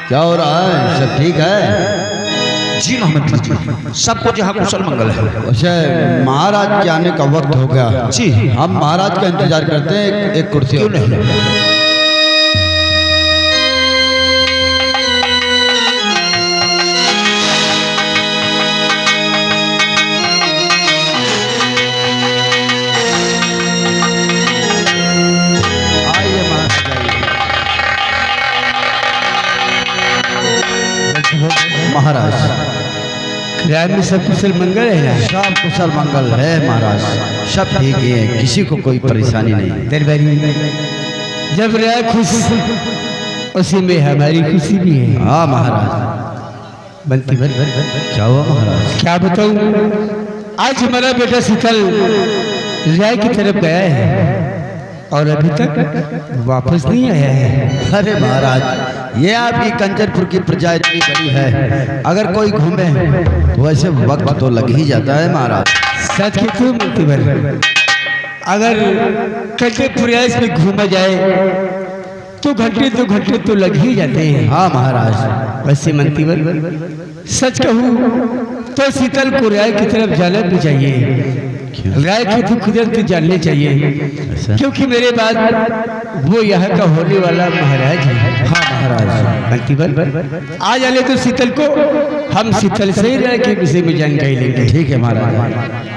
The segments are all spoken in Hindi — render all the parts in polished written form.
क्या हो रहा है? सब ठीक है? जी मोहम्मद, सब कुछ यहाँ कुशल मंगल है। अच्छा, महाराज के आने का वक्त हो गया। जी हम महाराज का इंतजार करते हैं। एक कुर्सी क्यों नहीं? महाराज ग्राम में सब कुशल मंगल है ना? सब कुशल मंगल है महाराज, सब ठीक ही है, किसी को कोई परेशानी नहीं। दरबारी, जब राय खुश उसी में हमारी खुशी भी है। हाँ महाराज। बंती भर क्या हुआ महाराज? क्या बताऊं, आज हमारा बेटा शीतल राय की तरफ गया है और अभी तक वापस नहीं आया है। अरे महाराज, ये आपकी कंचनपुर की प्रजा इतनी बड़ी है, अगर कोई घूमे तो वैसे वक्त तो लग ही जाता है महाराज। सच की तू मुक्ति भर, अगर कंचनपुर में घूमा जाए तो घंटे 2 घंटे तो लग ही जाते हैं। हाँ महाराज। वैसे मंतीवर, सच कहूँ तो शीतल को राय की तरफ जाना भी चाहिए। राय की दुख दर्द जानने चाहिए, क्योंकि मेरे बाद वो यहाँ का होने वाला महाराज है। हाँ महाराज। मंतीवर, आ जाने तो शीतल को, हम शीतल से ही राय के विषय में जानकारी लेंगे। ठीक है महाराज।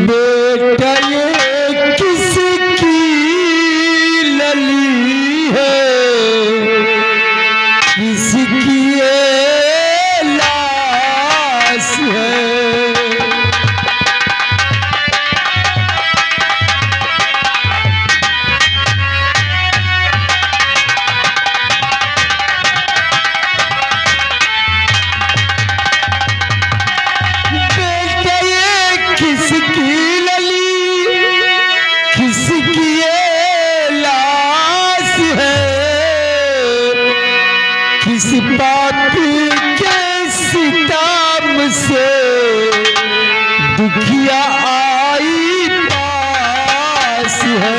बेटा ये किसकी लली है, किसकी ये लाश है। किसी पापी के सितम से दुखिया आई पास है।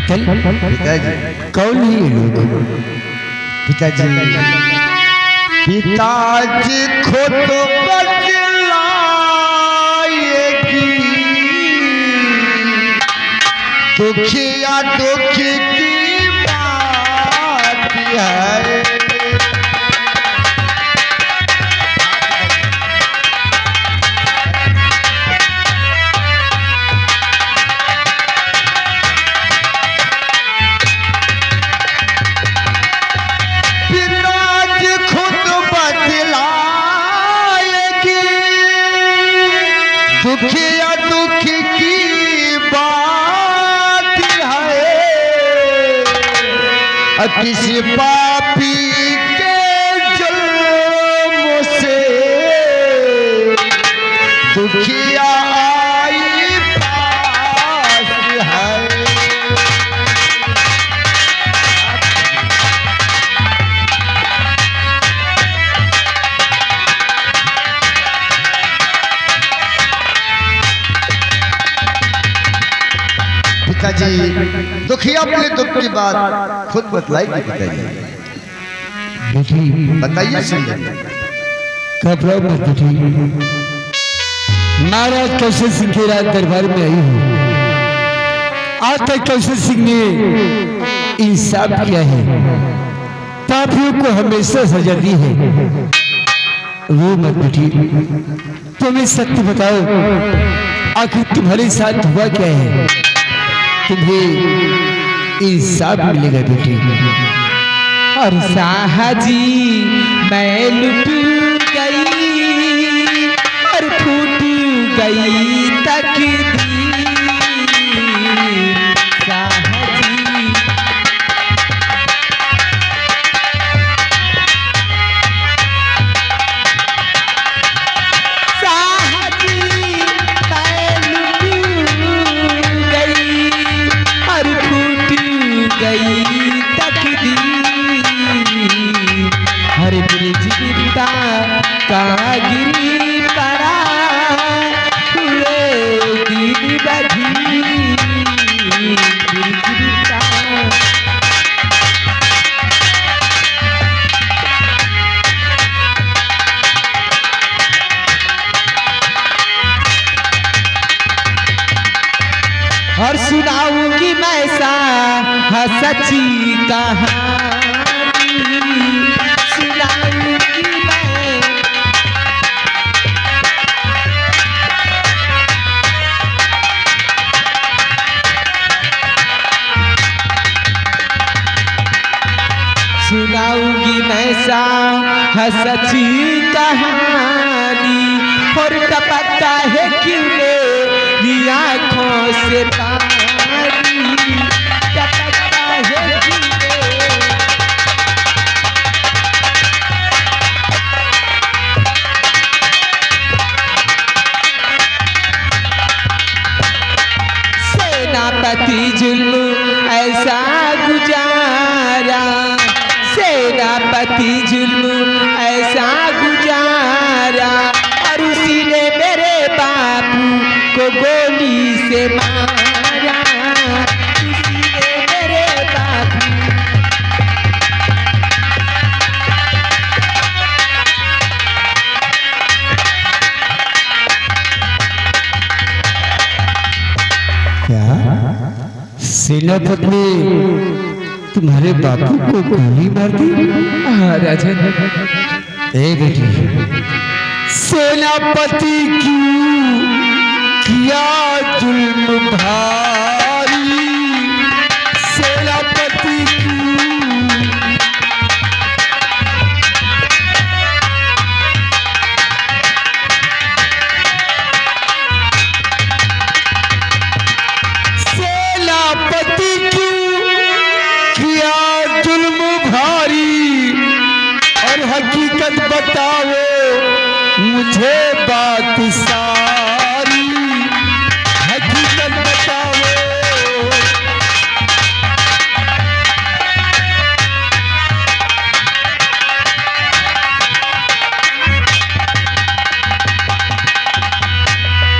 पिताजी। कौन है ये लोग? पिताजी, पिताजी खुद बतलाएगी, दुखिया दुख की बात है। दुखिया दुख की बात है, किसी पापी के जुल्म से दुखिया आई पास है। पिताजी, दुखिया अपने दुख की बात खुद बतलाएगी। पिताजी बताइए, सुनिए। घबराओ मत बेटी, महाराज कौशल सिंह के राज दरबार में आई हूँ। आज तक कौशल सिंह ने इंसाफ किया है, पापियों को हमेशा सजा दी है। वो मत बेटी, तुम्हें सत्य बताओ, आखिर तुम्हारे साथ हुआ क्या है? तुम्हें इंसाफ मिलेगा बेटी। और साहजी मैं लुट गई और फूट गई तकदीर। साहजी मैं लुट गई और फूट गई तकदीर। हर ब्रिज गिरता कहाँ गिरी पड़ा हुए दीन बधी। ब्रिज गिरता और सुनाऊंगी मैं सच्ची कहानी। सुनाऊंगी मैं सुनाऊंगी मैं सच्ची कहानी। और टपकता है क्यों मेरी आँखों से पानी। टपकता है क्यों सेनापति जुल्म ऐसा गुजारा। सेनापति जुल्म ऐसा गुजारा और उसी ने मेरे बापू को गोली से मारा। उसी ने मेरे बापू क्या सेनापति ने तुम्हारे बापू को गोली मार दी? हाँ राजन। ए बेटी, सेनापति क्यों किया जुल्म भारी? सेनापति क्यों सेनापति क्यों किया जुल्म भारी? और हकीकत बताओ मुझे बात सारी। हकीकत बताओ।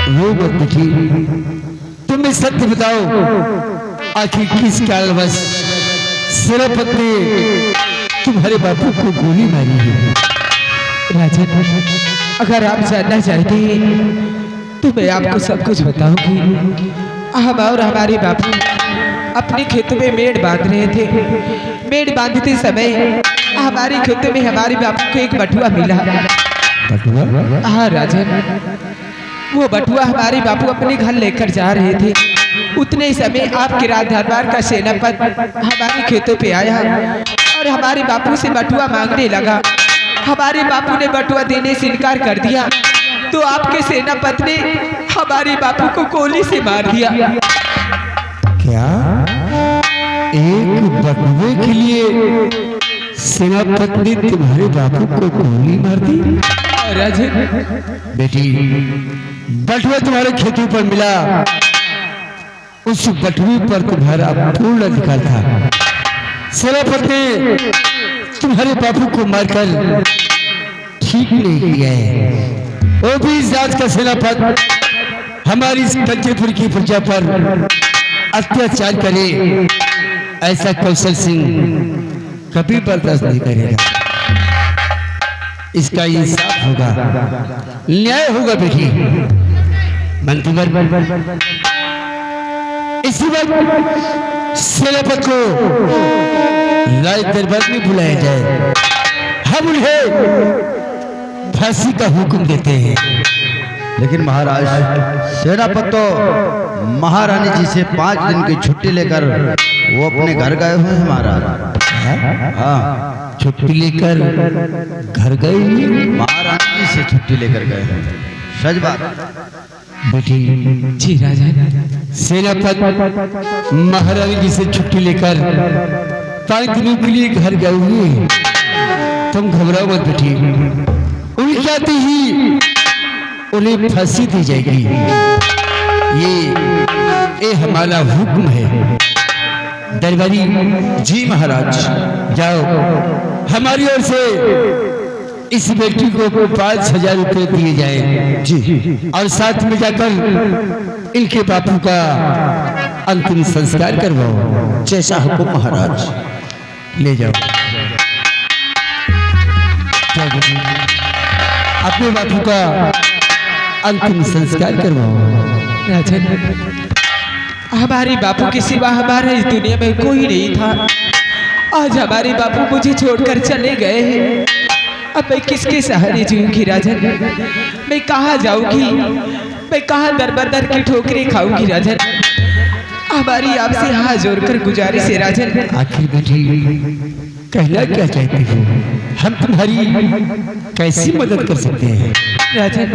वो मत बेटी, तुम्हें सत्य बताओ, आखिर किस कारणवश सेनापति ने तुम्हारे बापू को गोली मारी है? राजन, अगर आप जानना चाहते हैं तो मैं आपको सब कुछ बताऊंगी। हम और हमारे बापू अपने खेतों में मेड़ बांध रहे थे। मेड़ बांधते समय हमारे खेतों में हमारे बापू को एक बटुआ मिला। बटुआ? हाँ राजन, वो बटुआ हमारे बापू अपने घर लेकर जा रहे थे। उतने समय आपके राज दरबार का सेनापति हमारे खेतों पे आया और हमारे बापू से बटुआ मांगने लगा। हमारे बापू ने बटुआ देने से इनकार कर दिया तो आपके सेनापति ने हमारे बापू को गोली से मार दिया। क्या एक बटुए के लिए सेनापति ने तुम्हारे बापू को गोली मार दी? बेटी, बटुआ तुम्हारे खेतों पर मिला, उस बटुए पर तुम्हारा पूर्ण अधिकार था। सेनापति ने तुम्हारे बापू को मारकर ठीक नहीं किया है। वो भी इस जात का सेनापति हमारी इस कंचनपुर की प्रजा पर अत्याचार करे, ऐसा कौशल सिंह कभी बर्दाश्त नहीं करेगा। इसका इंसाफ होगा, न्याय होगा बेटी। मंत्री इसी वक्त सेनापति को राज दरबार में बुलाया जाए। हम उन्हें फांसी का हुक्म देते हैं। लेकिन महाराज सेनापति तो महारानी जी से 5 दिन की छुट्टी लेकर वो अपने घर गए हुए हैं महाराज। हाँ, छुट्टी लेकर घर गए हुए? महारानी जी से छुट्टी लेकर गए हैं, सच बात। बेटी जी राजा। सेनापति महारानी जी से छुट्टी लेकर 5 दिनों के लिए घर गए हुए। तुम घबराओ मत बेटी, उनके आते ही उन्हें फांसी दी जाएगी। ये हमारा हुक्म है। दरबारी जी महाराज। जाओ, हमारी ओर से इस बेटी को 5,000 रुपये दिए जाए जी। और साथ में जाकर इनके बापू का अंतिम संस्कार करवाओ। जैसा हुक्म महाराज। ले जाओ, जाओ बेटी, अपने बापू का अंतिम संस्कार करवाओ। राजन, हमारे बापू के सिवा हमारा इस दुनिया में कोई नहीं था। आज हमारे बापू मुझे छोड़कर चले गए हैं। अब मैं किसके सहारे जीऊंगी राजन? मैं कहाँ जाऊंगी? मैं कहाँ दर बदर की ठोकरें खाऊंगी राजन? हमारी आपसे हाथ जोड़कर गुजारिश है राजन। आखिर बेटी कहना क्या चाहती हो? हम तुम्हारी कैसी मदद कर सकते हैं? राजन,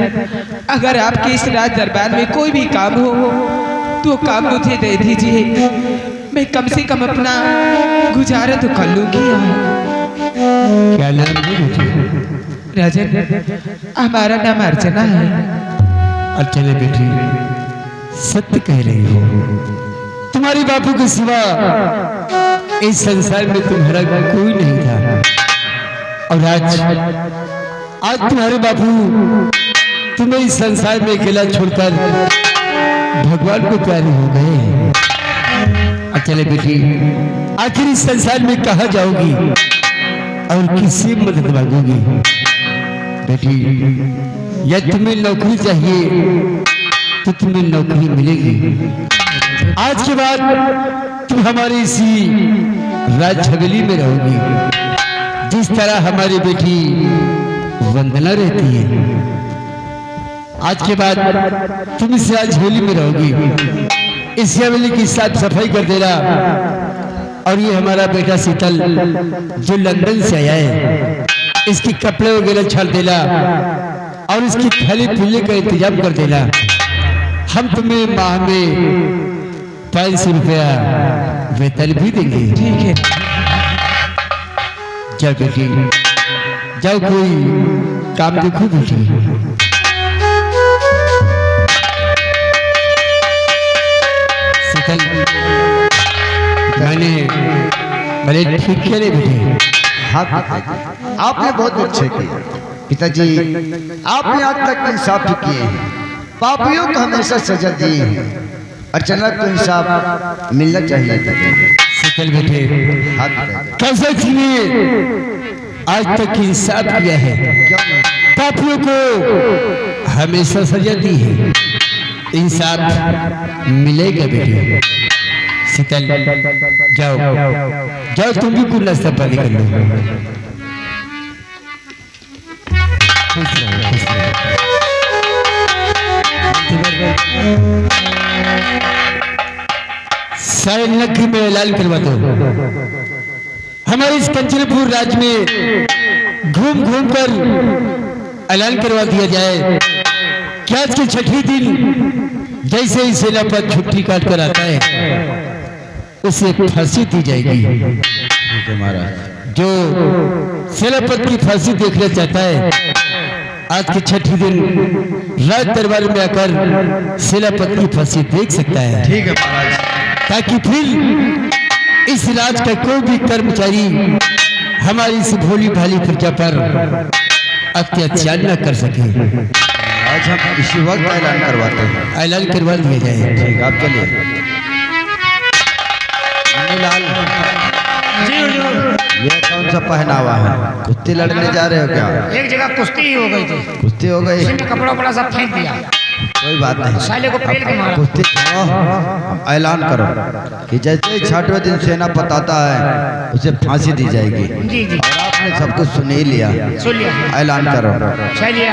अगर आपके इस राज दरबार में कोई भी काम हो तो काम मुझे दे दीजिए। मैं कम से कम अपना गुजारा तो कर लूंगी। क्या नाम है बेटी? राजन, हमारा नाम अर्चना है। अर्चना बेटी, सत्य कह रही हो। तुम्हारे बापू के सिवा इस संसार में तुम्हारा कोई नहीं था। और आज तुम्हारे बापू तुम्हें इस संसार में अकेला छोड़कर भगवान को प्यारे हो गए। चले बेटी, आखिर इस संसार में कहाँ जाओगी और किससे मदद मांगोगी? बेटी, यदि तुम्हें नौकरी चाहिए तो तुम्हें नौकरी मिलेगी। आज के बाद तुम हमारी इसी राज हवेली में रहोगी, जिस तरह हमारी बेटी वंदना रहती है। आज के बाद तुम इस राज हवेली में रहोगी। इस हवेली की साफ सफाई कर देना। और ये हमारा बेटा शीतल जो लंदन से आया है, इसके कपड़े वगैरह छाड़ देना और इसकी खाने पीने का इंतजाम कर देना। हम तुम्हें माह में 500 रुपया वेतन भी देंगे। ठीक है। जाओ बेटी, जाओ कोई काम देखो बेटी। शीतल, मैंने ठीक किया नहीं बेटे? हाँ, आपने बहुत अच्छे किए पिताजी। आपने आज तक इंसाफ किए हैं, पापियों को हमेशा सजा दी है। अर्चना को इंसाफ मिलना चाहिए। शीतल बेटे, कैसे जिए आज तक इंसाफ किया है, पापियों को हमेशा सजा दी है। इंसाफ मिलेगा बेटे। शीतल, जाओ जाओ, तुम भी कुछ नाश्ता पानी कर लो। खुश रहो, खुश रहो। सारे नगरी में ऐलान करवा दो। हमारे इस कंचनपुर राज्य में घूम घूम कर ऐलान करवा दिया जाए कि आज के 6वें दिन जैसे ही सेनापति छुट्टी काट कर आता है, उसे फांसी दी जाएगी। जो सेनापति की फांसी देखना चाहता है, आज के 6वें दिन राज दरबार में आकर सेनापति की फांसी देख सकता है। ठीक है महाराज। ताकि फिर इस राज का कोई भी कर्मचारी हमारी इस भोली भाली प्रजा पर अत्याचार न कर सके। आज हम इसी वक्त ऐलान करवाते हैं। ऐलान करवा दिया जाए। ठीक, आप चलिए। लाल, ये कौन सा पहनावा है? कुश्ती लड़ने जा रहे हो क्या? एक जगह कुश्ती ही हो गई थी, कुश्ती हो गई? उसने कपड़ा वपड़ा सब फेंक दिया। कोई बात नहीं, साले को पेल के मारा। कुश्ती छोड़ो, ऐलान करो कि जैसे ही 6वें दिन सेनापति आता है उसे फांसी दी जाएगी। जी जी, और आपने सब कुछ सुन ही लिया। सुन लिया। ऐलान करो। चलिए।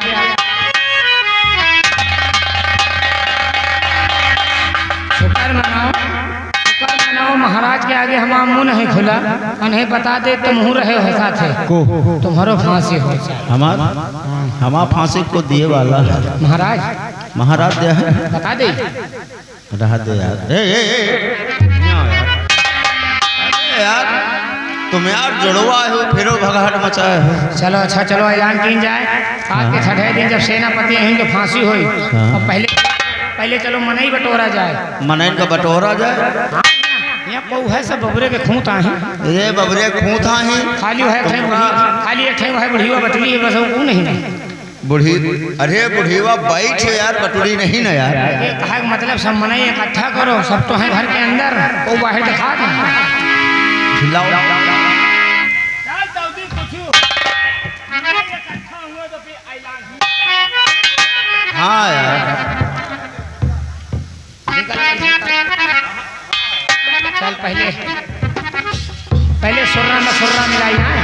महाराज के आगे हम मुंह नहीं खुला, उन्हें बता दे तुम मुँह रहे हो साथे तुम्हारो फांसी हो जाए। हमारा फांसी को दिए वाला है महाराज दे है, बता दे रहा दे यार। यार तुम यार जुड़वा हो, फिर भगाहट मचाए हो। चलो अच्छा चलो ऐलान की जाए आज के छठे दिन जब सेनापति हैं तो फांसी हुई और पहले चलो मनई बटोरा जाए। मनैन का बटोरा जाए। यहाँ बहु है सब बबरे के खूंता है, ये बबरे खूंता है खाली है खाली एक है बुढ़िया बटली है बस वो नहीं बूढ़ी। अरे बुढ़ीवा बैठ यार, बटुरी नहीं ना यार। ये कहा मतलब सब मनई इकट्ठा करो, सब तो है घर के अंदर, वो बाहर दिखा दें। हाँ यार चल पहले सुर्रा में सुर्रा मिलाई है,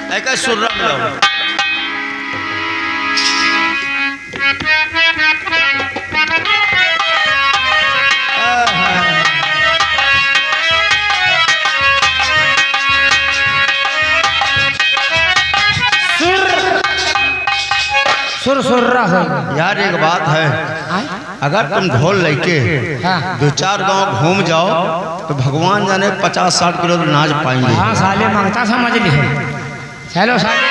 पहले सुर्रा मिलाओ। सुरसुर्रा हो यार एक बात है, अगर तुम ढोल लेके 2-4 गांव घूम जाओ तो भगवान जाने 50-60 किलो तो नाच पाएंगे। हाँ साले मांगता समझ ली। चलो साले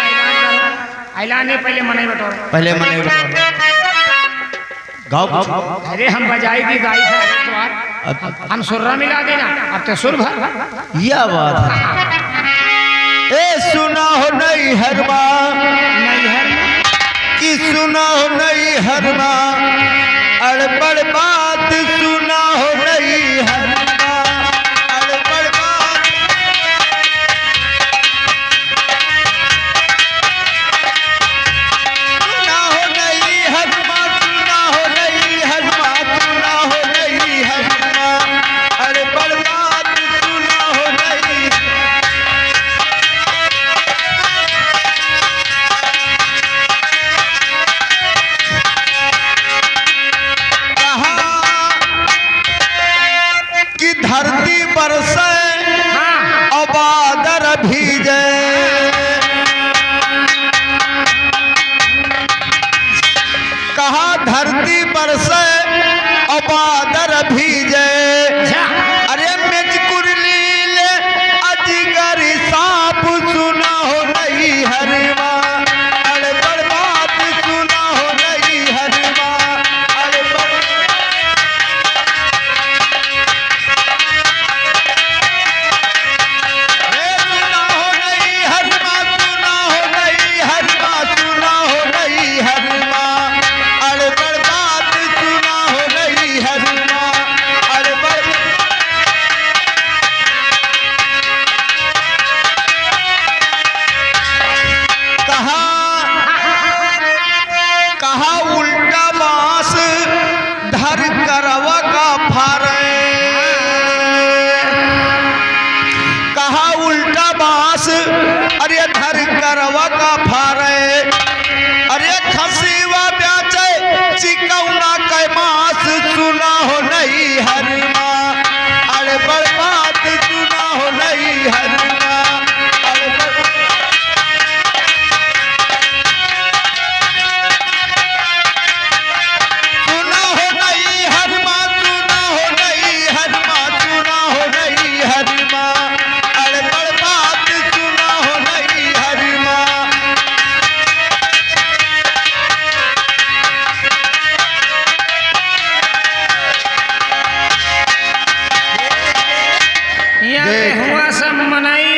ऐलान नहीं, पहले मने बटोर, पहले मने गाँव। अरे हम बजाई की गाई से हम सुर्रा मिला देना, अब तो सुर भर। यह बात है। ए सुना हो नहीं हरमा कि सुना हो नहीं हरमा, अड़बड़ बात सुना हो नहीं हरमा, अड़बड़ बात। सुना हो नहीं हरमा, सुना हो नहीं हरमा, सुना हो नहीं हरमा, अड़बड़ बात सुना हो नहीं। धरती बरसे और बादल भीजे, कहा धरती बरसे और बादल भीजे। अरे मिर्च कुरली ले अजगर सांप सुना हो नहीं हरमा, अड़बड़ बात सुना हो नहीं हरमा, अड़बड़। कहा उल्टा बांस धर करवा का फारे, कहा उल्टा बांस अरे धर करवा का फारे। अरे खसीवा बेचे चिकौना के मांस सुना हो नहीं हरमा, अड़बड़ बात सुना हो नहीं हरमा, अड़बड़। सुना हो नहीं हरमा, सुना हो नहीं हरमा, सुना हो नहीं हरमा, अड़बड़ बात सुना हो नहीं हरमा। हुआ सब मनाई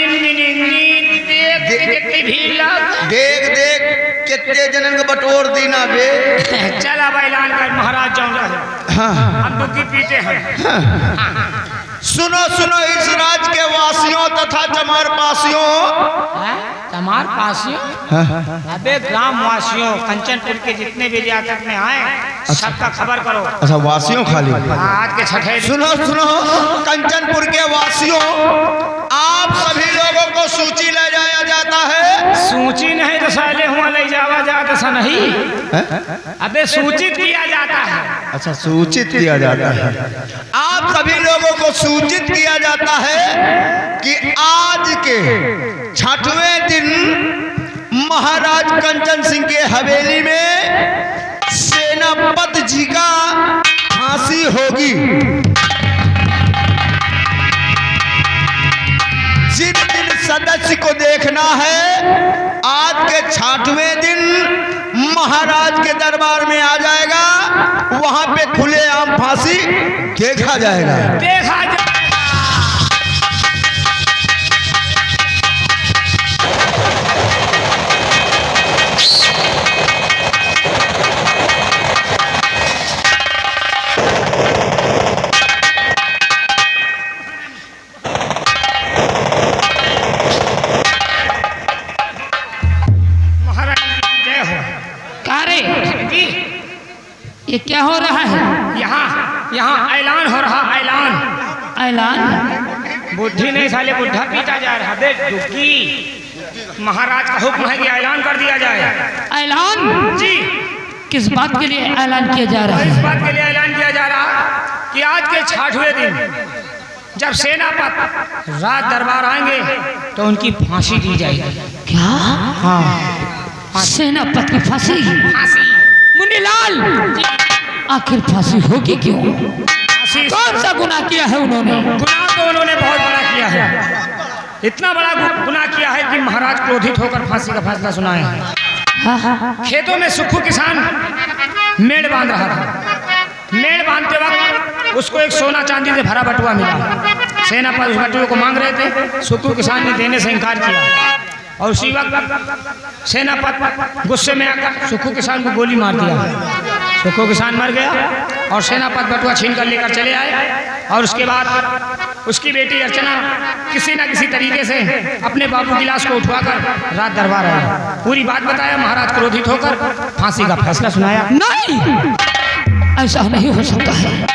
देख देख कितने जनन को बटोर दीना बे। चल अब ऐलान कर महाराज जाऊँ हम दुखी पीते हैं। सुनो सुनो इस राज के वासियों तथा चमार पासियों, चमार पासियों अबे ग्राम वासियों कंचनपुर के जितने भी रियासत में आए सबका खबर करो। अच्छा वासियों खाली आज के छठे। सुनो सुनो कंचनपुर के वासियों, आप सभी लोगों को सूची ले जाया जाता है। सूची नहीं तो साले हुआ ले जावा जाता सा नहीं, अबे सूचित किया जाता है। अच्छा, सूचित किया जाता है। आप सभी लोगों को सूचित किया जाता है कि आज के 6वें दिन महाराज कंचन सिंह के हवेली में सेनापति जी का फांसी होगी। जिन जिन सदस्य को देखना है आज के 6वें दिन महाराज के दरबार में आ जाएगा, वहां पे खुलेआम फांसी देखा जाएगा। देखा जाएगा। ये क्या हो रहा है? यहाँ ऐलान हो रहा, ऐलान? बुढ़ी नहीं साले, बुढ़ा पीटा जा रहा। देख दुखी, महाराज का हुक्म है कि ऐलान कर दिया जाए। ऐलान? जी। किस बात के लिए ऐलान किया जा रहा है? इस बात के लिए ऐलान किया जा रहा कि आज के 6वें दिन जब सेनापति राज दरबार आएंगे तो उनकी फांसी दी जाएगी। क्या? हाँ, सेनापति की फांसी? फांसी। मुन्नीलाल, आखिर फांसी होगी क्यों? फांसी। कौन सा गुनाह किया है उन्होंने? गुनाह तो उन्होंने बहुत बड़ा किया है। इतना बड़ा गुनाह किया है कि महाराज क्रोधित होकर फांसी का फैसला सुनाया है। खेतों में सुखू किसान मेड़ बांध रहा था। मेड़ बांधते वक्त उसको एक सोना चांदी से भरा बटुआ मिला। सेनापति उस बटुए को मांग रहे थे, सुखू किसान ने देने से इनकार किया और उसी वक्त सेनापति गुस्से में आकर सुखू किसान को गोली मार दिया। सुखू किसान मर गया और सेनापति बटुआ छीन कर लेकर चले आए। और उसके बाद उसकी बेटी अर्चना किसी न किसी तरीके से अपने बाबू की लाश को उठवाकर राज दरबार आया। पूरी बात बताया। महाराज क्रोधित होकर फांसी का फैसला सुनाया। नहीं, ऐसा नहीं हो सकता है।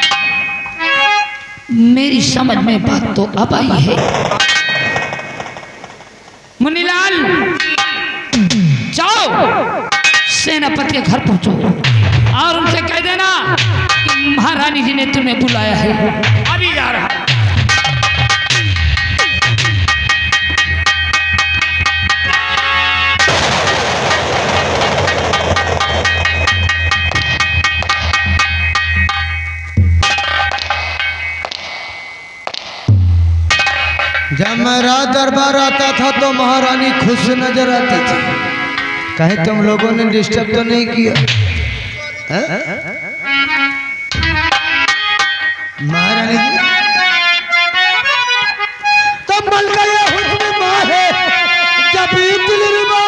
मेरी समझ में बात तो अब आई है। मुन्नीलाल, जाओ सेनापति के घर पहुंचो और उनसे कह देना कि महारानी जी ने तुम्हें बुलाया है। अभी जा रहा है। जब मैं राज दरबार आता था तो महारानी खुश नजर आती थी। कहे तुम लोगों ने डिस्टर्ब तो नहीं किया? महारानी जी तो मल गए हुस्न माहे जब दिलरुबा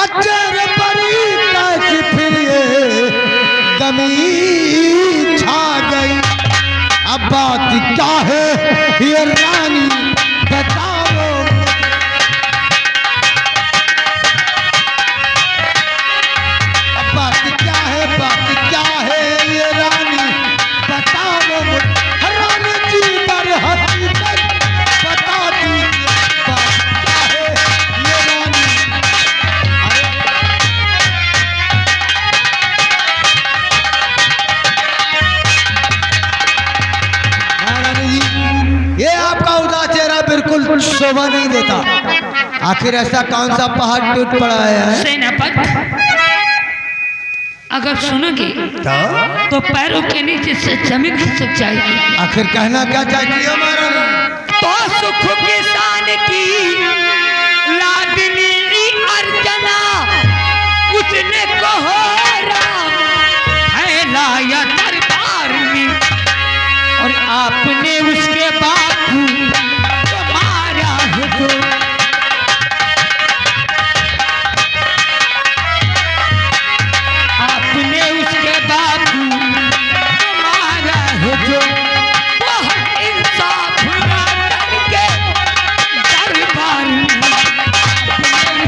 अचर परी कैसी फिर ये कमी छा गई। अब बात क्या है ये रानी बताओ। अब बात क्या है ये रानी बताओ। रानी जी पर हकीकत बता दीजिए। बात क्या है ये रानी? महारानी जी, ये आपका उदास चेहरा बिल्कुल शोभा नहीं देता। आखिर ऐसा कौन सा पहाड़ टूट पड़ा है? सेनापति, अगर सुनोगे तो पैरों के नीचे से जमीन खिसक जाएगी। आखिर कहना क्या चाहती हो महारानी? तो सुख किसान की लाडली अर्चना